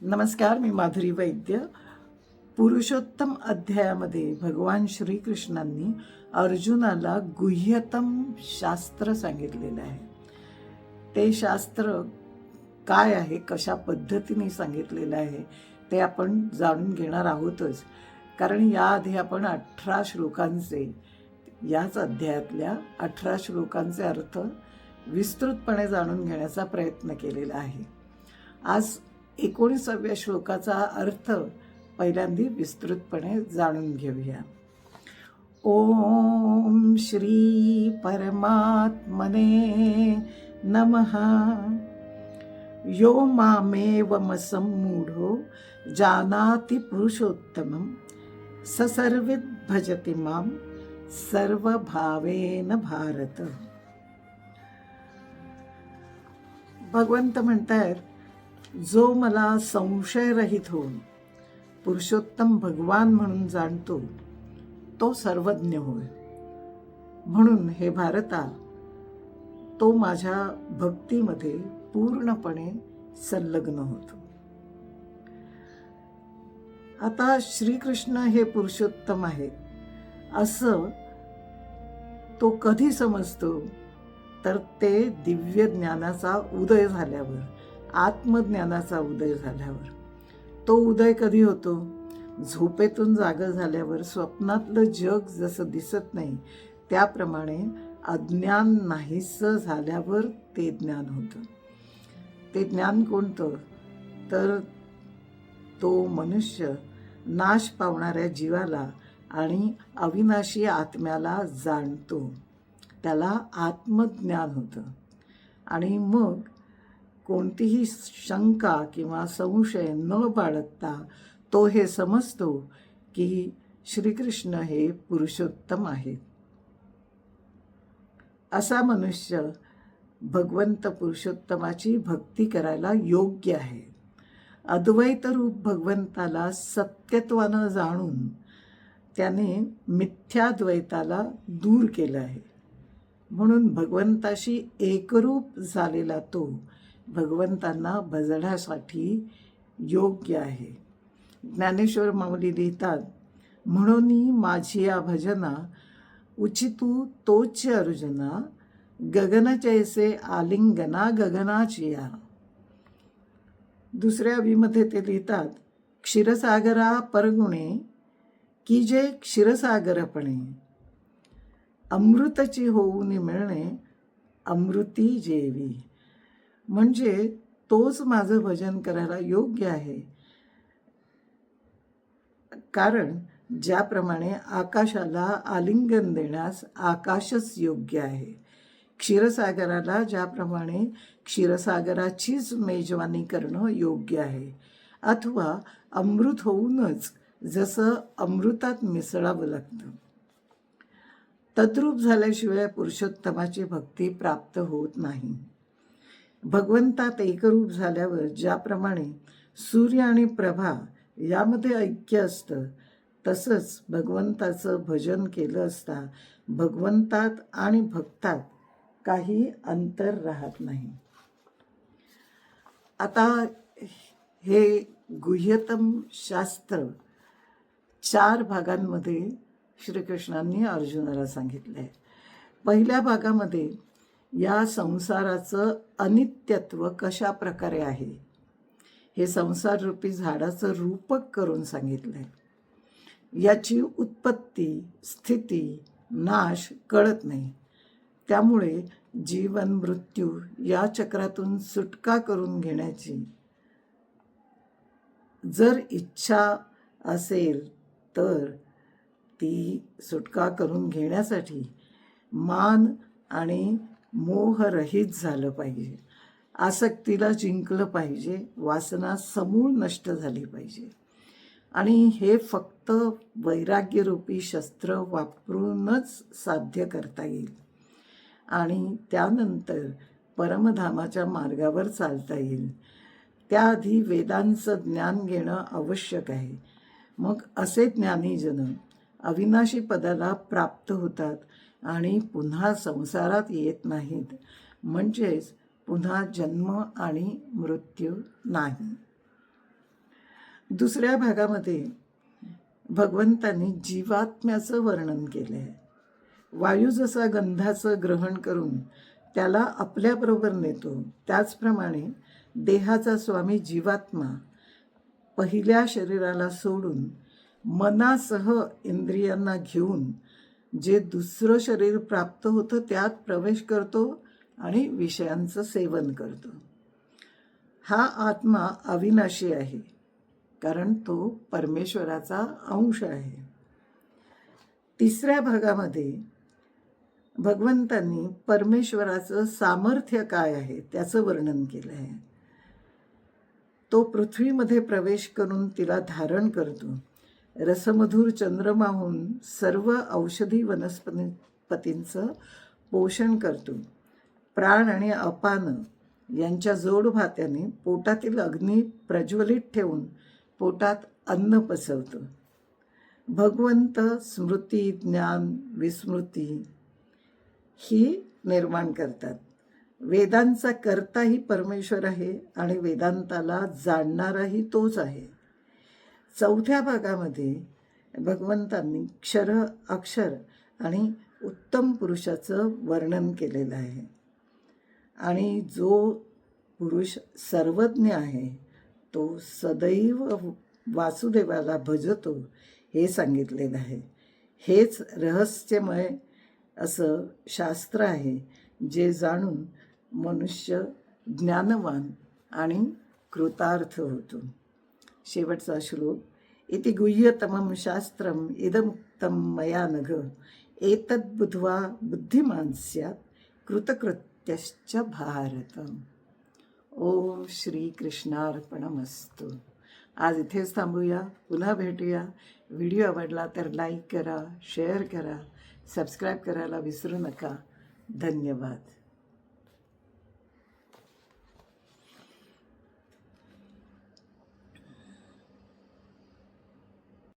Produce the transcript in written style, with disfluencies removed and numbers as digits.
नमस्कार, मी माधुरी वैद्य. पुरुषोत्तम अध्यायामध्ये भगवान श्रीकृष्णांनी अर्जुनाला गुह्यतम शास्त्र सांगितलेलं आहे. ते शास्त्र काय आहे, कशा पद्धतीने सांगितलेलं आहे ते आपण जाणून घेणार आहोतच. कारण याआधी आपण 18 श्लोकांचे, याच अध्यायातल्या 18 श्लोकांचे अर्थ विस्तृतपणे जाणून घेण्याचा प्रयत्न केलेला आहे. आज 19व्या श्लोकाचा अर्थ पहिल्यांदा विस्तृतपणे जाणून घेऊया. ओम श्री परमात्मने नमः. यो मामेवमसम्मूढो जानाति पुरुषोत्तमं स सर्वविद् भजति मां सर्वभावेन भारत. भगवंत म्हणतात, जो मला संशयरहित होऊन पुरुषोत्तम भगवान म्हणून जाणतो तो सर्वज्ञ होय. म्हणून हे भारता, तो माझ्या भक्तीमध्ये पूर्णपणे संलग्न होतो. आता श्रीकृष्ण हे पुरुषोत्तम आहेत असं तो कधी समजतो, तर ते दिव्य ज्ञानाचा उदय झाल्यावर, आत्मज्ञानाचा उदय झाल्यावर. तो उदय कधी होतो? झोपेतून जागं झाल्यावर स्वप्नातलं जग जसं दिसत नाही त्याप्रमाणे अज्ञान नाहीसं झाल्यावर ते ज्ञान होतं. ते ज्ञान कोणतं? तर तो मनुष्य नाश पावणाऱ्या जीवाला आणि अविनाशी आत्म्याला जाणतो, त्याला आत्मज्ञान होतं. आणि मग कोणतीही शंका किंवा संशय न बाळगता तो हे समजतो की श्रीकृष्ण हे पुरुषोत्तम आहेत. असा मनुष्य भगवंत पुरुषोत्तमाची भक्ती करायला योग्य आहे. अद्वैत रूप भगवंताला सत्यत्वानं जाणून त्याने मिथ्याद्वैताला दूर केलं आहे. म्हणून भगवंताशी एकरूप झालेला तो भगवंतांना भजण्यासाठी योग्य आहे. ज्ञानेश्वर माऊली लिहितात, म्हणून माझी या भजना उचितू तोच अर्जुना, गगनचैसे आलिंगना गगनाचिया. दुसऱ्या विमध्ये ते लिहितात, क्षीरसागरा परगुणे की जे क्षीरसागरपणे, अमृतची होऊन मिळणे अमृती जेवी. म्हणजे तोच माझं भजन करायला योग्य आहे. कारण ज्याप्रमाणे आकाशाला आलिंगन देण्यास आकाशच योग्य आहे, क्षीरसागराला ज्याप्रमाणे क्षीरसागराचीच मेजवानी करणं योग्य आहे, अथवा अमृत होऊनच जसं अमृतात मिसळावं लागतं. तद्रूप झाल्याशिवाय पुरुषोत्तमाची भक्ती प्राप्त होत नाही. भगवंतात एकरूप झाल्यावर ज्याप्रमाणे सूर्य आणि प्रभा यामध्ये ऐक्य असतं, तसंच भगवंताचं भजन केलं असता भगवंतात आणि भक्तात काही अंतर राहत नाही. आता हे गुह्यतम शास्त्र 4 भागांमध्ये श्रीकृष्णांनी अर्जुनाला सांगितलं आहे. पहिल्या भागामध्ये या संसाराचं अनित्यत्व कशा प्रकारे आहे हे संसाररूपी झाडाचं रूपक करून सांगितलं आहे. याची उत्पत्ती, स्थिती, नाश कळत नाही. त्यामुळे जीवन मृत्यू या चक्रातून सुटका करून घेण्याची जर इच्छा असेल तर ती सुटका करून घेण्यासाठी मान आणि मोहरहित झालं पाहिजे, आसक्तीला जिंकलं पाहिजे, वासना समूळ नष्ट झाली पाहिजे. आणि हे फक्त वैराग्यरूपी शस्त्र वापरूनच साध्य करता येईल. आणि त्यानंतर परमधामाच्या मार्गावर चालता येईल. त्याआधी वेदांचं ज्ञान घेणं आवश्यक आहे. मग असे ज्ञानीजन अविनाशी पदाला प्राप्त होतात आणि पुन्हा संसारात येत नाहीत. म्हणजेच पुन्हा जन्म आणि मृत्यू नाही. दुसऱ्या भागामध्ये भगवंतांनी जीवात्म्याचं वर्णन केलं आहे. वायू जसा गंधाचं ग्रहण करून त्याला आपल्याबरोबर नेतो, त्याचप्रमाणे देहाचा स्वामी जीवात्मा पहिल्या शरीराला सोडून मनासह इंद्रियांना घेऊन जे दुसरं शरीर प्राप्त होतं त्यात प्रवेश करतो आणि विषयांचं सेवन करतो. हा आत्मा अविनाशी आहे, कारण तो परमेश्वराचा अंश आहे. तिसऱ्या भागामध्ये भगवंतांनी परमेश्वराचं सामर्थ्य काय आहे त्याचं वर्णन केलं आहे. तो पृथ्वीमध्ये प्रवेश करून तिला धारण करतो. रसमधुर चंद्रमाहून सर्व औषधी वनस्पतींचं पोषण करतो. प्राण आणि अपान यांच्या जोडभात्याने पोटातील अग्नी प्रज्वलित ठेवून पोटात अन्न पचवतो. भगवंत स्मृती, ज्ञान, विस्मृती ही निर्माण करतात. वेदांचा कर्ताही परमेश्वर आहे आणि वेदांताला जाणणाराही तोच आहे. चौथ्या भागामध्ये भगवंतांनी क्षर, अक्षर आणि उत्तम पुरुषाचं वर्णन केलेलं आहे. आणि जो पुरुष सर्वज्ञ आहे तो सदैव वासुदेवाला भजतो हे सांगितलेलं आहे. हेच रहस्यमय असं शास्त्र आहे, जे जाणून मनुष्य ज्ञानवान आणि कृतार्थ होतो. शेवटचा श्लोक. इति गुह्यतमं शास्त्रम् इदमुक्तं मया नघ एतद्बुद्ध्वा बुद्धिमान् स्यात् कृतकृत्यश्च भारत. ओम श्री कृष्णार्पणमस्तु. आज इथेच थांबूया. पुन्हा भेटूया. व्हिडिओ आवडला तर लाईक करा, शेअर करा, सबस्क्राईब करायला विसरू नका. धन्यवाद.